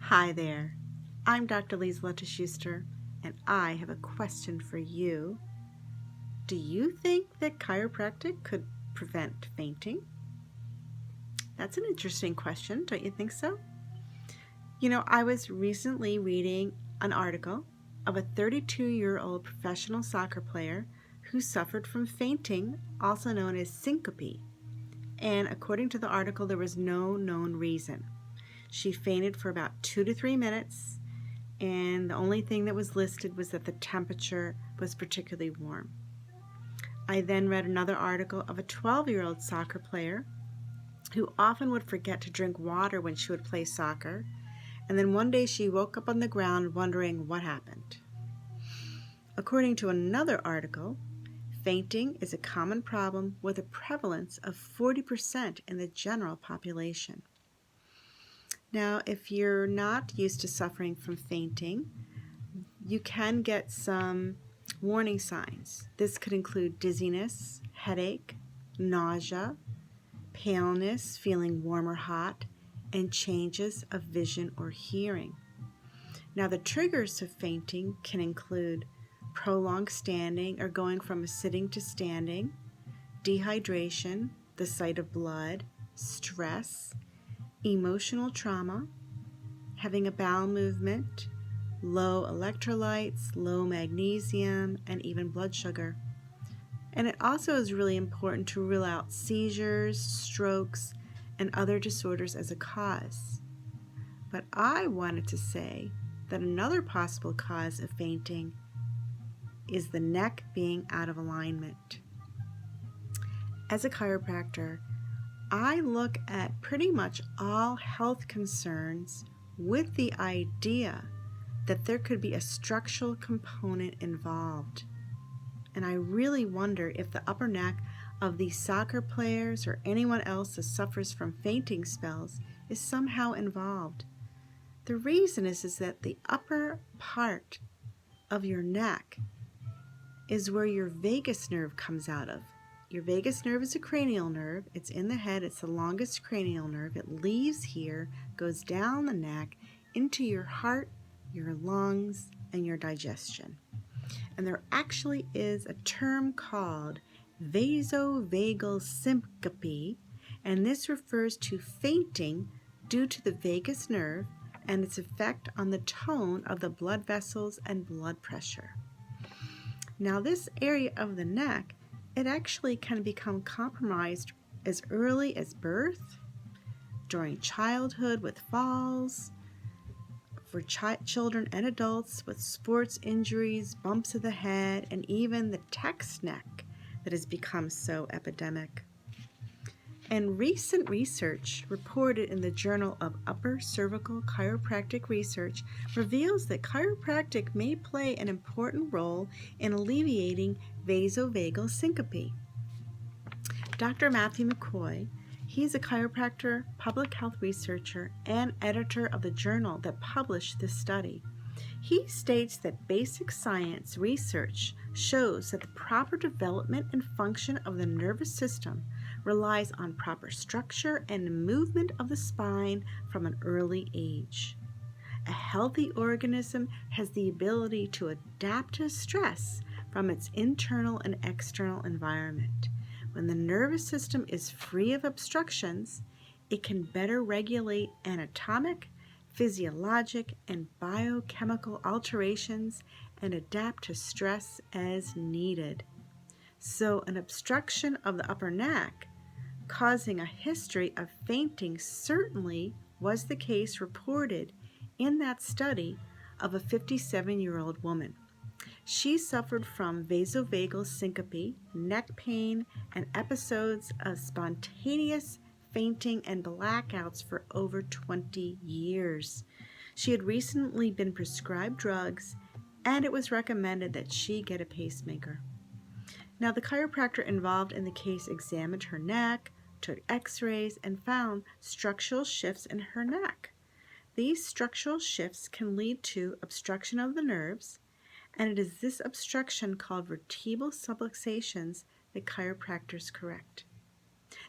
Hi there, I'm Dr. Lieseletta Schuster, and I have a question for you. Do you think that chiropractic could prevent fainting? That's an interesting question, don't you think so? I was recently reading an article of a 32-year-old professional soccer player who suffered from fainting, also known as syncope. And according to the article, there was no known reason. She fainted for about 2 to 3 minutes, and the only thing that was listed was that the temperature was particularly warm. I then read another article of a 12-year-old soccer player who often would forget to drink water when she would play soccer, and then one day she woke up on the ground wondering what happened. According to another article, fainting is a common problem with a prevalence of 40% in the general population. Now, if you're not used to suffering from fainting, you can get some warning signs. This could include dizziness, headache, nausea, paleness, feeling warm or hot, and changes of vision or hearing. Now, the triggers of fainting can include prolonged standing or going from sitting to standing, dehydration, the sight of blood, stress, emotional trauma, having a bowel movement, low electrolytes, low magnesium, and even blood sugar. And it also is really important to rule out seizures, strokes, and other disorders as a cause. But I wanted to say that another possible cause of fainting is the neck being out of alignment. As a chiropractor, I look at pretty much all health concerns with the idea that there could be a structural component involved. And I really wonder if the upper neck of these soccer players or anyone else that suffers from fainting spells is somehow involved. The reason is that the upper part of your neck is where your vagus nerve comes out of. Your vagus nerve is a cranial nerve. It's in the head. It's the longest cranial nerve. It leaves here, goes down the neck, into your heart, your lungs, and your digestion. And there actually is a term called Vasovagal Syncope, and this refers to fainting due to the vagus nerve and its effect on the tone of the blood vessels and blood pressure. Now, this area of the neck, it actually can become compromised as early as birth, during childhood with falls, for children and adults with sports injuries, bumps of the head, and even the text neck that has become so epidemic. And recent research reported in the Journal of Upper Cervical Chiropractic Research reveals that chiropractic may play an important role in alleviating vasovagal syncope. Dr. Matthew McCoy, he's a chiropractor, public health researcher, and editor of the journal that published this study. He states that basic science research shows that the proper development and function of the nervous system relies on proper structure and movement of the spine from an early age. A healthy organism has the ability to adapt to stress from its internal and external environment. When the nervous system is free of obstructions, it can better regulate anatomic, physiologic, and biochemical alterations and adapt to stress as needed. So an obstruction of the upper neck causing a history of fainting certainly was the case reported in that study of a 57-year-old woman. She suffered from vasovagal syncope, neck pain, and episodes of spontaneous fainting and blackouts for over 20 years. She had recently been prescribed drugs, and it was recommended that she get a pacemaker. Now, the chiropractor involved in the case examined her neck, took x-rays, and found structural shifts in her neck. These structural shifts can lead to obstruction of the nerves, and it is this obstruction called vertebral subluxations that chiropractors correct.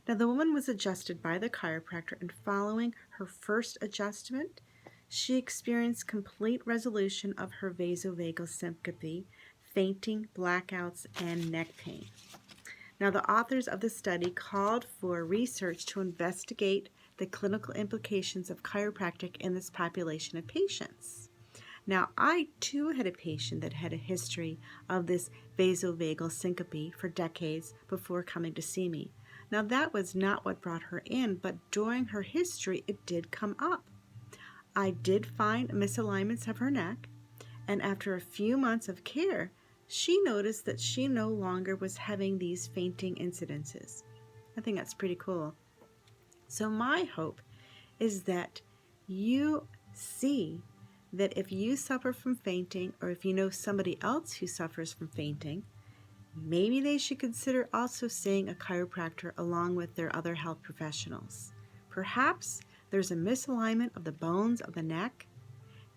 Now, the woman was adjusted by the chiropractor, and following her first adjustment, she experienced complete resolution of her vasovagal syncope, fainting, blackouts, and neck pain. Now, the authors of the study called for research to investigate the clinical implications of chiropractic in this population of patients. Now, I too had a patient that had a history of this vasovagal syncope for decades before coming to see me. Now, that was not what brought her in, but during her history, it did come up. I did find misalignments of her neck, and after a few months of care, she noticed that she no longer was having these fainting incidences. I think that's pretty cool. So my hope is that you see that if you suffer from fainting, or if you know somebody else who suffers from fainting, maybe they should consider also seeing a chiropractor along with their other health professionals. Perhaps there's a misalignment of the bones of the neck.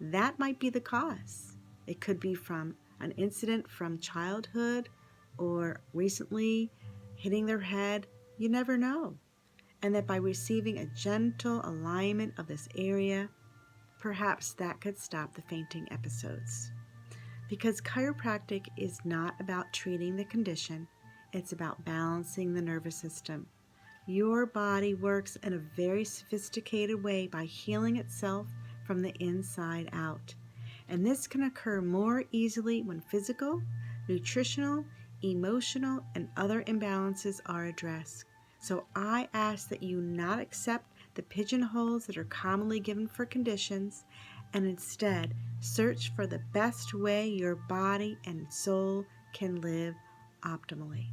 That might be the cause. It could be from an incident from childhood or recently hitting their head. You never know. And that by receiving a gentle alignment of this area, perhaps that could stop the fainting episodes. Because chiropractic is not about treating the condition, it's about balancing the nervous system. Your body works in a very sophisticated way by healing itself from the inside out. And this can occur more easily when physical, nutritional, emotional, and other imbalances are addressed. So I ask that you not accept the pigeonholes that are commonly given for conditions, and instead search for the best way your body and soul can live optimally.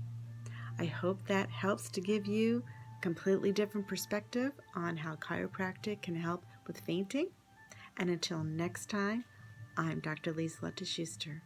I hope that helps to give you a completely different perspective on how chiropractic can help with fainting. And until next time, I'm Dr. Liesl Schuster.